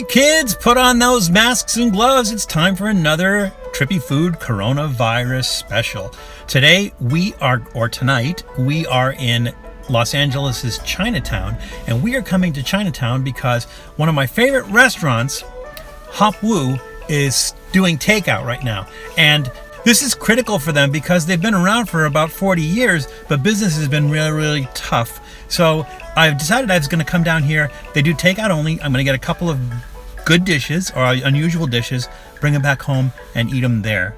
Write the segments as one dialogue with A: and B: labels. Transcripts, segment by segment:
A: right, kids, put on those masks and gloves. It's time for another Trippy Food Coronavirus special. Tonight, we are in Los Angeles' Chinatown, and we are coming to Chinatown because one of my favorite restaurants, Hop Woo, is doing takeout right now. And this is critical for them because they've been around for about 40 years, but business has been really, really tough. So I've decided I was going to come down here. They do takeout only. I'm going to get a couple of good dishes or unusual dishes, bring them back home and eat them there.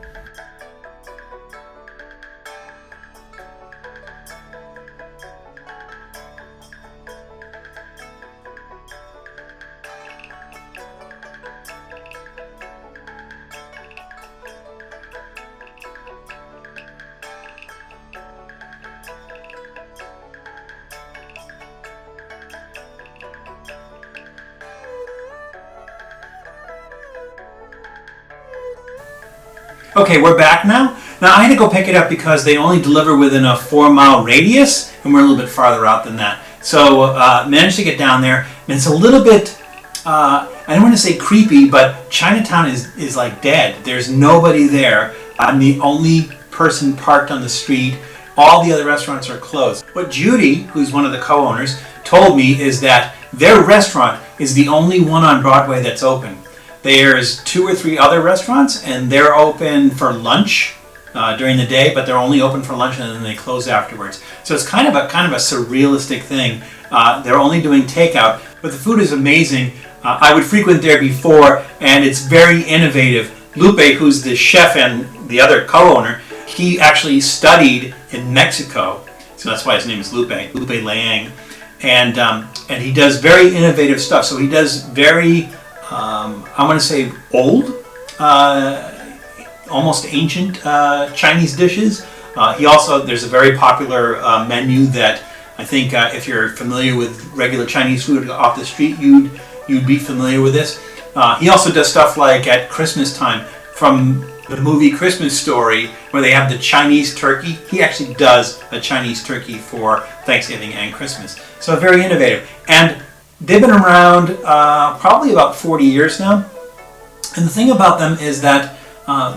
A: Okay, we're back now. Now I had to go pick it up because they only deliver within a 4-mile radius, and we're a little bit farther out than that. So managed to get down there, and it's a little bit, I don't want to say creepy, but Chinatown is like dead. There's nobody there. I'm the only person parked on the street. All the other restaurants are closed. What Judy, who's one of the co-owners, told me is that their restaurant is the only one on Broadway that's open. There's 2 or 3 other restaurants, and they're open for lunch during the day, but they're only open for lunch and then they close afterwards. So it's kind of a surrealistic thing. They're only doing takeout, but the food is amazing. I would frequent there before, and it's very innovative. Lupe, who's the chef and the other co-owner, he actually studied in Mexico, so that's why his name is Lupe Liang, and he does very innovative stuff. So he does very I want to say old, almost ancient Chinese dishes. There's a very popular menu that I think if you're familiar with regular Chinese food off the street, you'd be familiar with this. He also does stuff like at Christmas time from the movie Christmas Story, where they have the Chinese turkey. He actually does a Chinese turkey for Thanksgiving and Christmas. So very innovative. And they've been around probably about 40 years now. And the thing about them is that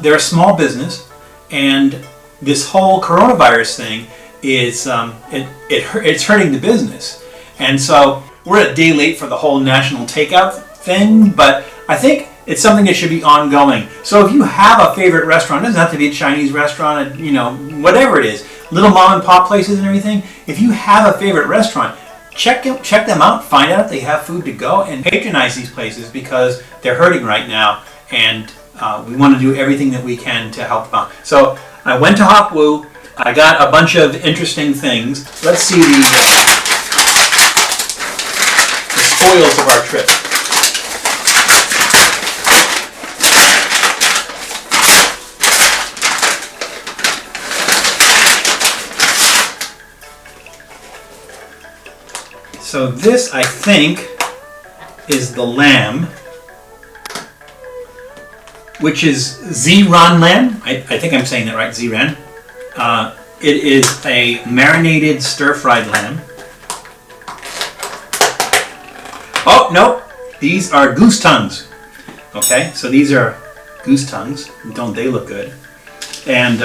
A: they're a small business, and this whole coronavirus thing is it's hurting the business. And so we're a day late for the whole national takeout thing, but I think it's something that should be ongoing. So if you have a favorite restaurant, it doesn't have to be a Chinese restaurant, whatever it is, little mom and pop places and everything. If you have a favorite restaurant, check them out, find out if they have food to go, and patronize these places because they're hurting right now, and we want to do everything that we can to help them out. So I went to Hop Woo. I got a bunch of interesting things. Let's see the spoils of our trip. So this, I think, is the lamb, which is Ziran lamb. I think I'm saying that right, Ziran. It is a marinated stir-fried lamb. Oh, no, these are goose tongues. Okay, so these are goose tongues. Don't they look good? And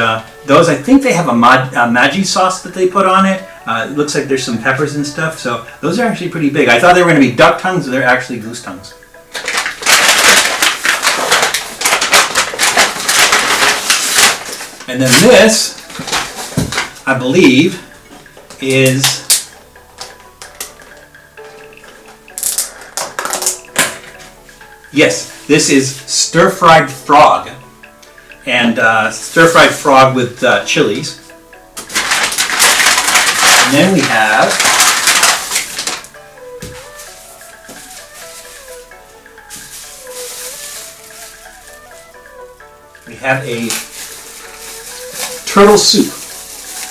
A: those, I think they have a Maggi sauce that they put on it. It looks like there's some peppers and stuff, so those are actually pretty big. I thought they were going to be duck tongues, but they're actually goose tongues. And then this, I believe, is this is stir-fried frog. And stir-fried frog with chilies. And then we have a turtle soup,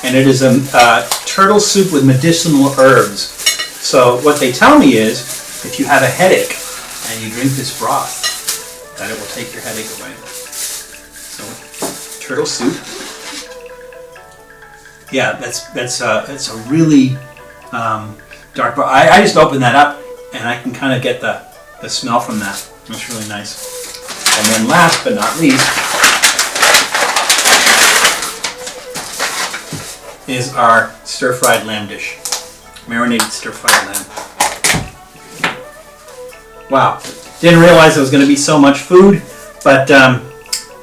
A: and it is a turtle soup with medicinal herbs. So what they tell me is, if you have a headache and you drink this broth, that it will take your headache away. So turtle soup. Yeah, that's a really dark broth. I just open that up and I can kind of get the the smell from that. That's really nice. And then last but not least is our stir-fried lamb dish. Marinated stir-fried lamb. Wow. Didn't realize it was going to be so much food, but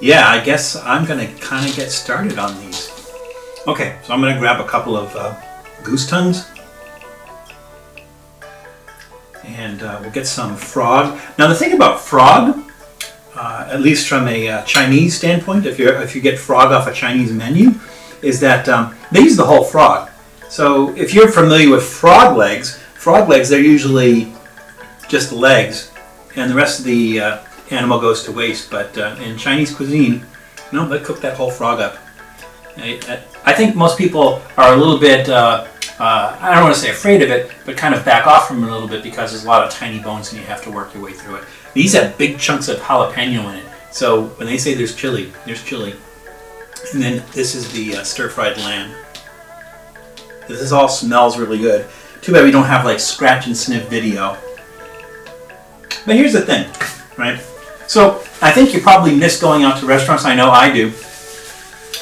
A: yeah, I guess I'm going to kind of get started on these. Okay, so I'm going to grab a couple of goose tongues. And we'll get some frog. Now the thing about frog, at least from a Chinese standpoint, if you get frog off a Chinese menu, is that they use the whole frog. So if you're familiar with frog legs, they're usually just legs, and the rest of the animal goes to waste. But in Chinese cuisine, no, they cook that whole frog up. I think most people are a little bit, I don't want to say afraid of it, but kind of back off from it a little bit because there's a lot of tiny bones and you have to work your way through it. These have big chunks of jalapeno in it. So when they say there's chili, there's chili. And then this is the stir-fried lamb. This all smells really good. Too bad we don't have like scratch and sniff video. But here's the thing, right? So I think you probably miss going out to restaurants. I know I do.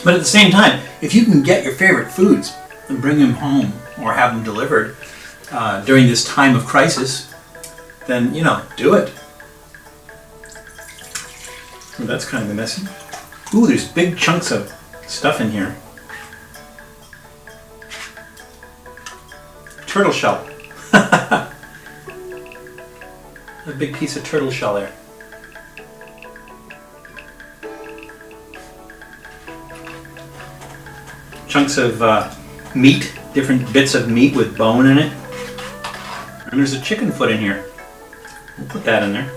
A: But at the same time, if you can get your favorite foods and bring them home or have them delivered during this time of crisis, then, you know, do it. Ooh, that's kind of messy. Ooh, there's big chunks of stuff in here. Turtle shell. A big piece of turtle shell there. Chunks of meat, different bits of meat with bone in it. And there's a chicken foot in here. We'll put that in there.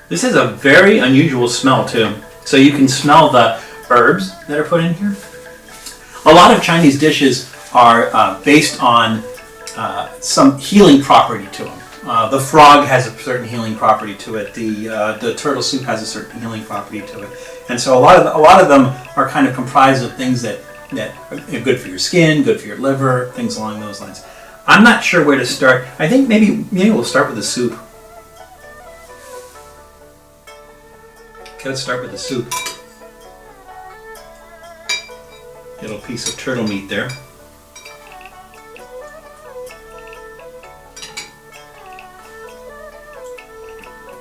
A: This has a very unusual smell too. So you can smell the herbs that are put in here. A lot of Chinese dishes are based on some healing property to them. The frog has a certain healing property to it. The turtle soup has a certain healing property to it. And so a lot of them are kind of comprised of things that are good for your skin, good for your liver, things along those lines. I'm not sure where to start. I think maybe we'll start with the soup. Okay, let's start with the soup. Little piece of turtle meat there.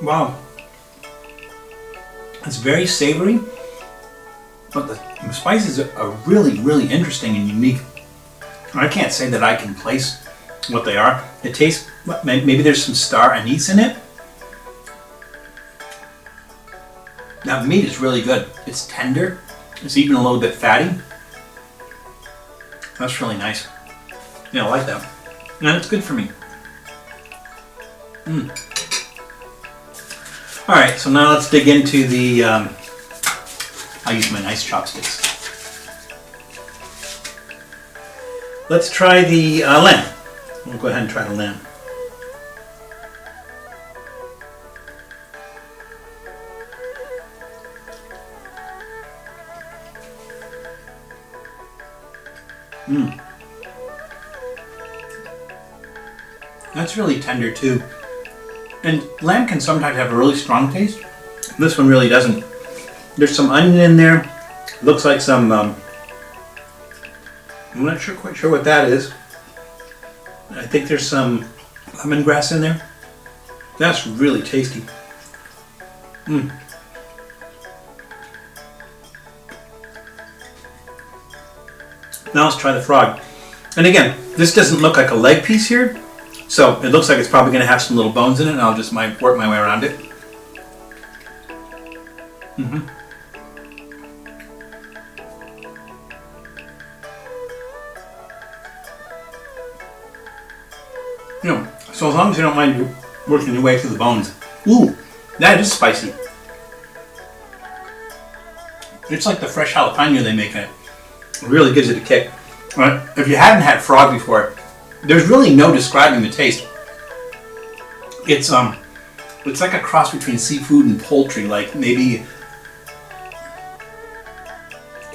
A: Wow. It's very savory, but the spices are really, really interesting and unique. I can't say that I can place what they are. It tastes, maybe there's some star anise in it. That meat is really good. It's tender. It's even a little bit fatty. That's really nice. Yeah, I like that. And it's good for me. Alright, so now let's dig into the, I'll use my nice chopsticks. Let's try the lamb. We'll go ahead and try the lamb. That's really tender too. And lamb can sometimes have a really strong taste. This one really doesn't. There's some onion in there. Looks like some, I'm not quite sure what that is. I think there's some lemongrass in there. That's really tasty. Now let's try the frog. And again, this doesn't look like a leg piece here. So it looks like it's probably going to have some little bones in it, and I'll just work my way around it. You know, so as long as you don't mind working your way through the bones. Ooh, that is spicy. It's like the fresh jalapeno they make in it. It really gives it a kick. If you haven't had frog before, there's really no describing the taste. It's like a cross between seafood and poultry, like maybe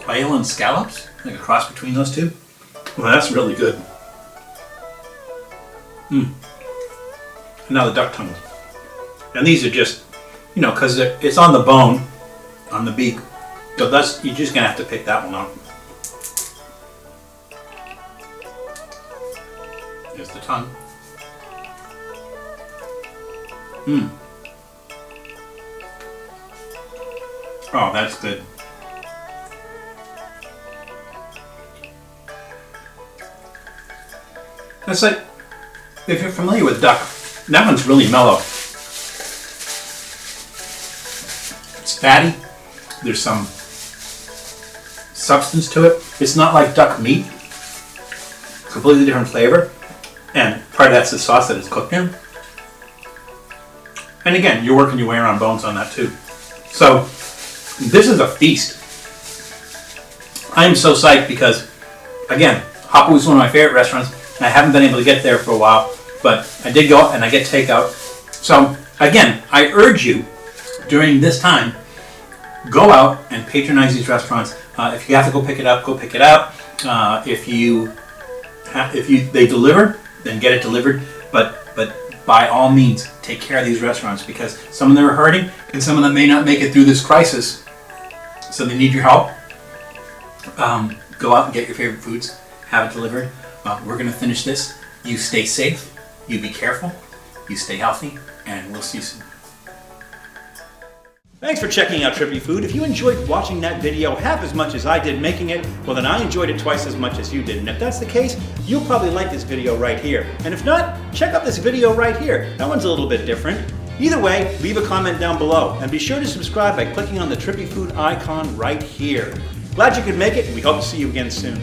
A: quail and scallops, like a cross between those two. Well, that's really good. Now the duck tongues. And these are just, you know, because it's on the bone, on the beak. So that's, you're just gonna have to pick that one up. There's the tongue. Oh, that's good. It's like, if you're familiar with duck, that one's really mellow. It's fatty. There's some substance to it. It's not like duck meat. Completely different flavor. And part of that's the sauce that it's cooked in. And again, you're working your way around bones on that too. So, this is a feast. I am so psyched because, again, Hapu is one of my favorite restaurants. And I haven't been able to get there for a while, but I did go and I get takeout. So, again, I urge you, during this time, go out and patronize these restaurants. If you have to go pick it up, go pick it out. If they deliver, then get it delivered. But by all means, take care of these restaurants because some of them are hurting and some of them may not make it through this crisis. So they need your help. Go out and get your favorite foods, have it delivered. We're going to finish this. You stay safe, you be careful, you stay healthy, and we'll see you soon. Thanks for checking out Trippy Food. If you enjoyed watching that video half as much as I did making it, well then I enjoyed it twice as much as you did. And if that's the case, you'll probably like this video right here. And if not, check out this video right here. That one's a little bit different. Either way, leave a comment down below. And be sure to subscribe by clicking on the Trippy Food icon right here. Glad you could make it, and we hope to see you again soon.